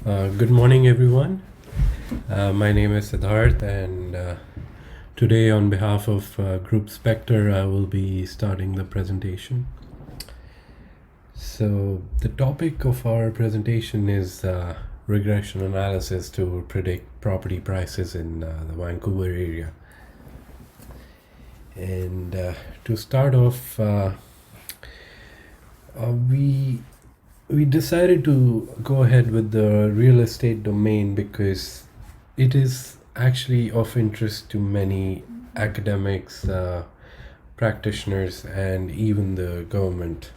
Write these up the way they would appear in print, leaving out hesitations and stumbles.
Good morning, everyone. My name is Siddharth, and today, on behalf of Group Spectre, I will be starting the presentation. So, the topic of our presentation is regression analysis to predict property prices in the Vancouver area. And to start off, we decided to go ahead with the real estate domain because it is actually of interest to many academics, practitioners, and even the government.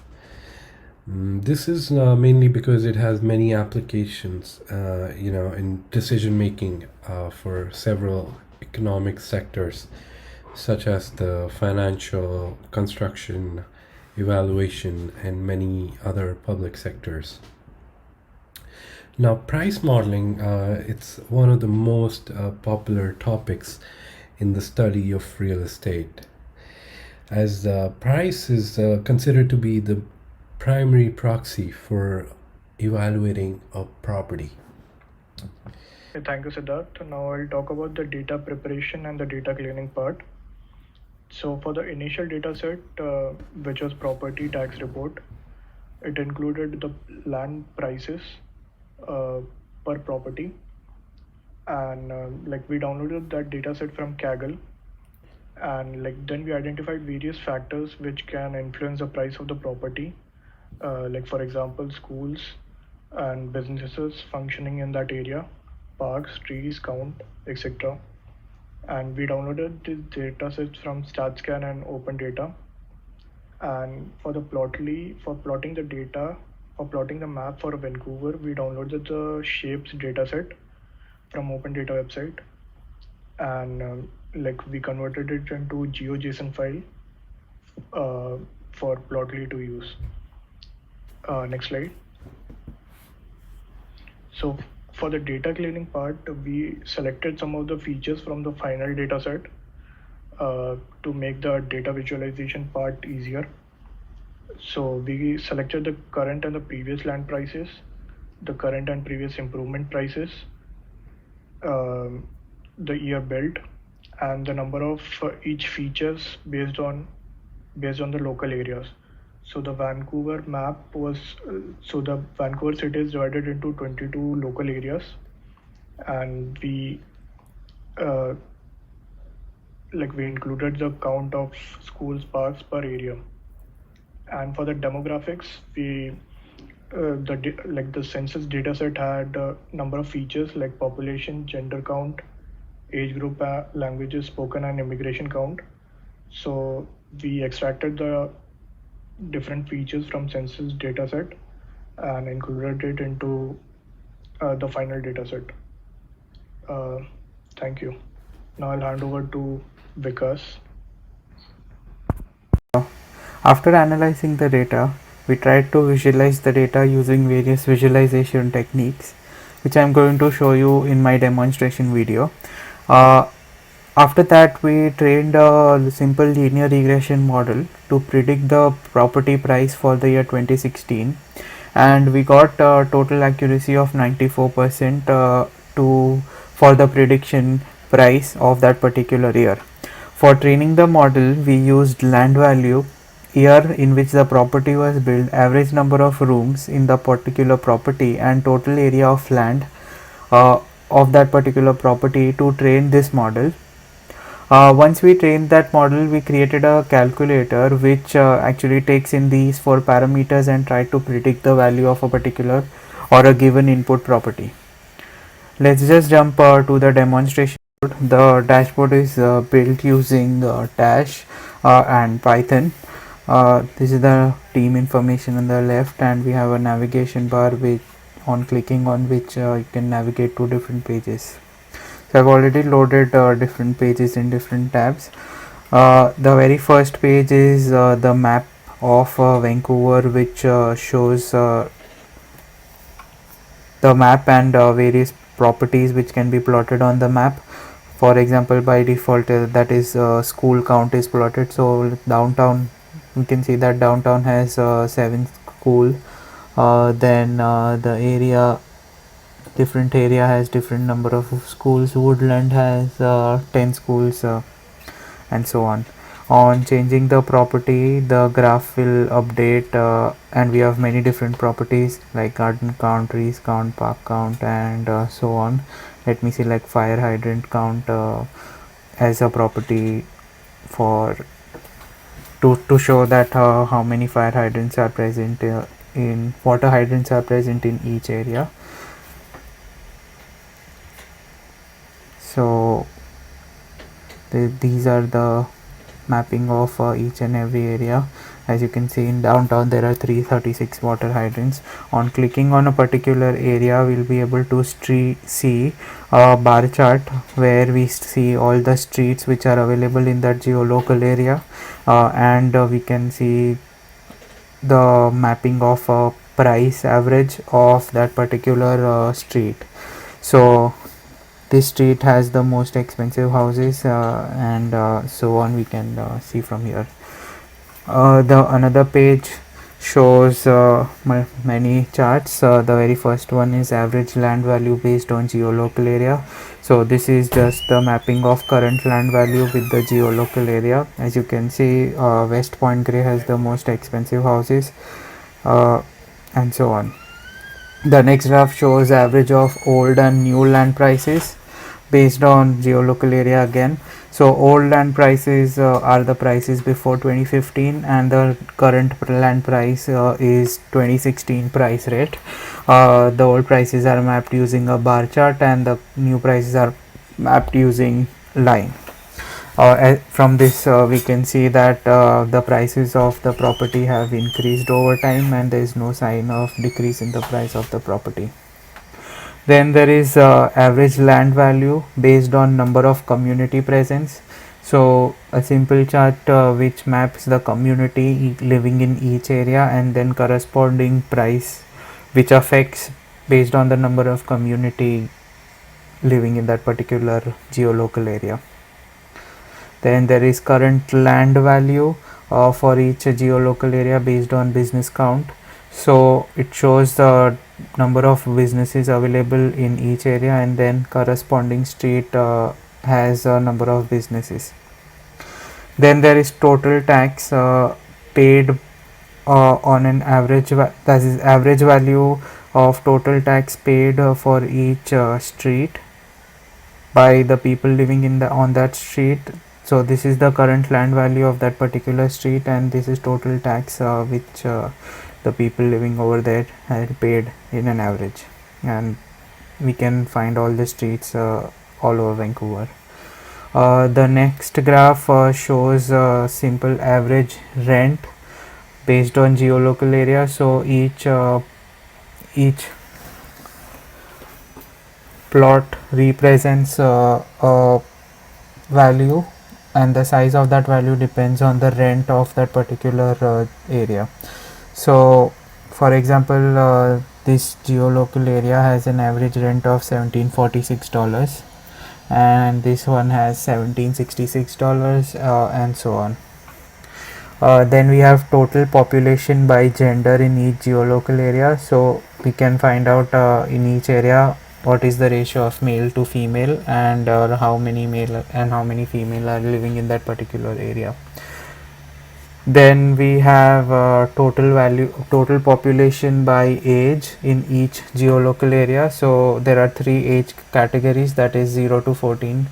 This is mainly because it has many applications, in decision making for several economic sectors, such as the financial, construction, evaluation, and many other public sectors. Now, price modeling, it's one of the most popular topics in the study of real estate, as price is considered to be the primary proxy for evaluating a property. Thank you, Siddharth. Now I'll talk about the data preparation and the data cleaning part. So for the initial data set, which was property tax report, it included the land prices per property, and we downloaded that data set from Kaggle, and then we identified various factors which can influence the price of the property, for example, schools and businesses functioning in that area, parks, trees count, etc. And we downloaded the datasets from StatsCan and OpenData. And for plotting the data, for plotting the map for Vancouver, we downloaded the shapes dataset from OpenData website, and we converted it into GeoJSON file for Plotly to use. Next slide. So for the data cleaning part, we selected some of the features from the final dataset to make the data visualization part easier. So we selected the current and the previous land prices, the current and previous improvement prices, the year built, and the number of each features based on the local areas. So the Vancouver map was the Vancouver city is divided into 22 local areas, and we we included the count of schools, parks per area. And for the demographics, we the census dataset had a number of features like population, gender count, age group, languages spoken, and immigration count. So we extracted the different features from census dataset and included it into the final dataset. Thank you. Now I'll hand over to Vikas. After analyzing the data, we tried to visualize the data using various visualization techniques, which I am going to show you in my demonstration video. After that, we trained a simple linear regression model to predict the property price for the year 2016, and we got a total accuracy of 94% for the prediction price of that particular year. For training the model, we used land value, year in which the property was built, average number of rooms in the particular property, and total area of land of that particular property to train this model. Once we trained that model, we created a calculator which actually takes in these 4 parameters and try to predict the value of a particular or a given input property. Let's just jump to the demonstration. The dashboard is built using Dash and Python. This is the team information on the left, and we have a navigation bar which on clicking on which you can navigate to different pages. So I've already loaded different pages in different tabs. The very first page is the map of Vancouver, which shows the map and various properties which can be plotted on the map. For example, by default that is school count is plotted. So downtown, you can see that downtown has 7 school. Then the area different area has different number of schools. Woodland has 10 schools, and so on. On changing the property, the graph will update, and we have many different properties like garden count, trees count, park count, and so on. Let me select fire hydrant count as a property for to show that how many fire hydrants are present in water hydrants are present in each area. So these are the mapping of each and every area. As you can see, in downtown there are 336 water hydrants. On clicking on a particular area, we'll be able to see a bar chart where we see all the streets which are available in that geolocal area, and we can see the mapping of price average of that particular street. So this street has the most expensive houses, and so on, we can see from here. The another page shows many charts. The very first one is average land value based on geolocal area. So this is just the mapping of current land value with the geolocal area. As you can see, West Point Grey has the most expensive houses, and so on. The next graph shows average of old and new land prices based on geolocal area again. So old land prices are the prices before 2015, and the current land price is 2016 price rate. The old prices are mapped using a bar chart, and the new prices are mapped using line. From this we can see that the prices of the property have increased over time, and there is no sign of decrease in the price of the property. Then there is average land value based on number of community presence. So a simple chart which maps the community living in each area, and then corresponding price which affects based on the number of community living in that particular geolocal area. Then there is current land value for each geolocal area based on business count. So it shows the number of businesses available in each area, and then corresponding street has a number of businesses. Then there is total tax paid on an average, that is average value of total tax paid for each street by the people living in on that street. So this is the current land value of that particular street, and this is total tax which the people living over there had paid in an average, and we can find all the streets all over Vancouver. The next graph shows simple average rent based on geolocal area. So each plot represents a value, and the size of that value depends on the rent of that particular area. So for example, this geolocal area has an average rent of $1746, and this one has $1766, and so on. Then we have total population by gender in each geolocal area. So we can find out in each area what is the ratio of male to female, and how many male and how many female are living in that particular area. Then we have total population by age in each geolocal area. So there are 3 age categories, that is 0 to 14,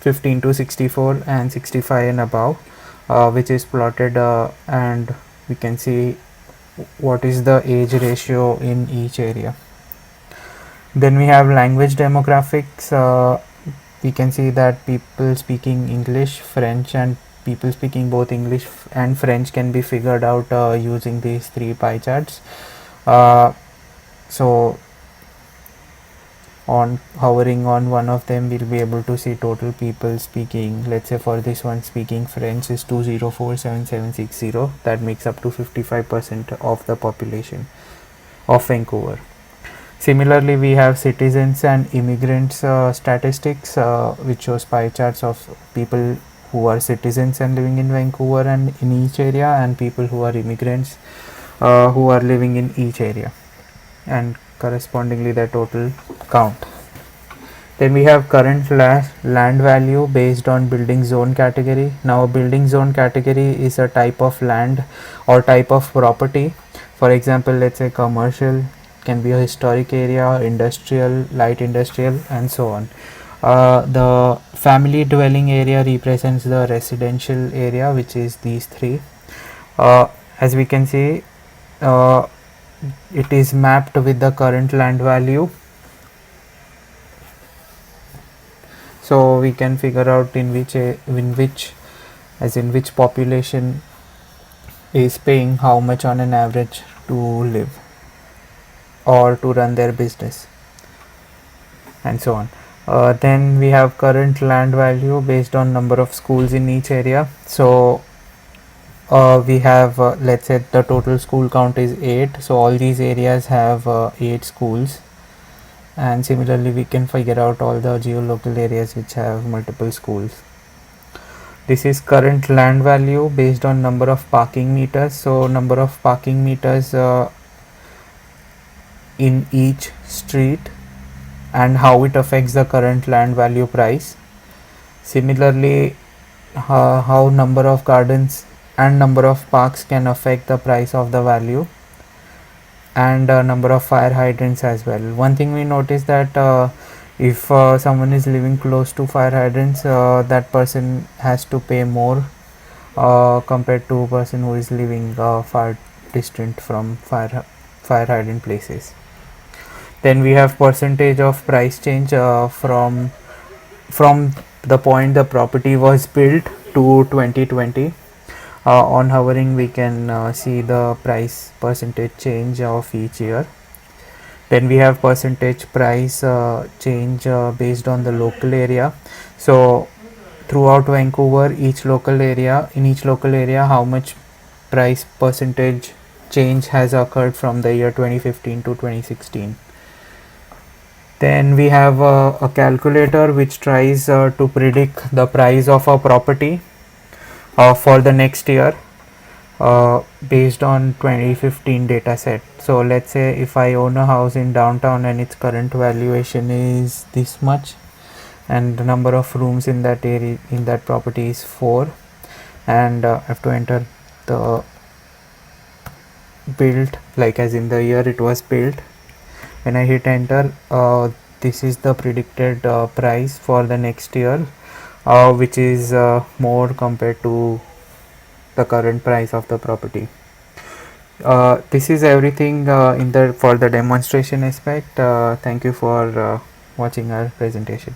15 to 64, and 65 and above, which is plotted, and we can see what is the age ratio in each area. Then we have language demographics. We can see that people speaking English, French, and people speaking both English and French can be figured out using these 3 pie charts. So on hovering on one of them, we'll be able to see total people speaking. Let's say for this one, speaking French is 2047760. That makes up to 55% of the population of Vancouver. Similarly, we have citizens and immigrants statistics, which shows pie charts of people who are citizens and living in Vancouver and in each area, and people who are immigrants who are living in each area, and correspondingly the total count. Then we have current land value based on building zone category. Now a building zone category is a type of land or type of property. For example, let's say commercial, can be a historic area, industrial, light industrial, and so on. The family dwelling area represents the residential area, which is these three. As we can see, it is mapped with the current land value, so we can figure out in which population is paying how much on an average to live or to run their business, and so on. Then we have current land value based on number of schools in each area. So we have let's say the total school count is 8, so all these areas have 8 schools, and similarly we can figure out all the geolocal areas which have multiple schools. This is current land value based on number of parking meters. So number of parking meters in each street and how it affects the current land value price. Similarly, how number of gardens and number of parks can affect the price of the value, and number of fire hydrants as well. One thing we noticed that if someone is living close to fire hydrants, that person has to pay more compared to a person who is living far distant from fire hydrant places. Then we have percentage of price change from the point the property was built to 2020. On hovering we can see the price percentage change of each year. Then we have percentage price change based on the local area. So throughout Vancouver, in each local area how much price percentage change has occurred from the year 2015 to 2016. Then we have a calculator which tries to predict the price of a property for the next year based on 2015 data set. So let's say if I own a house in downtown and its current valuation is this much, and the number of rooms in that area in that property is 4, and I have to enter the built, like as in the year it was built. When I hit enter, this is the predicted price for the next year, which is more compared to the current price of the property. This is everything for the demonstration aspect. Thank you for watching our presentation.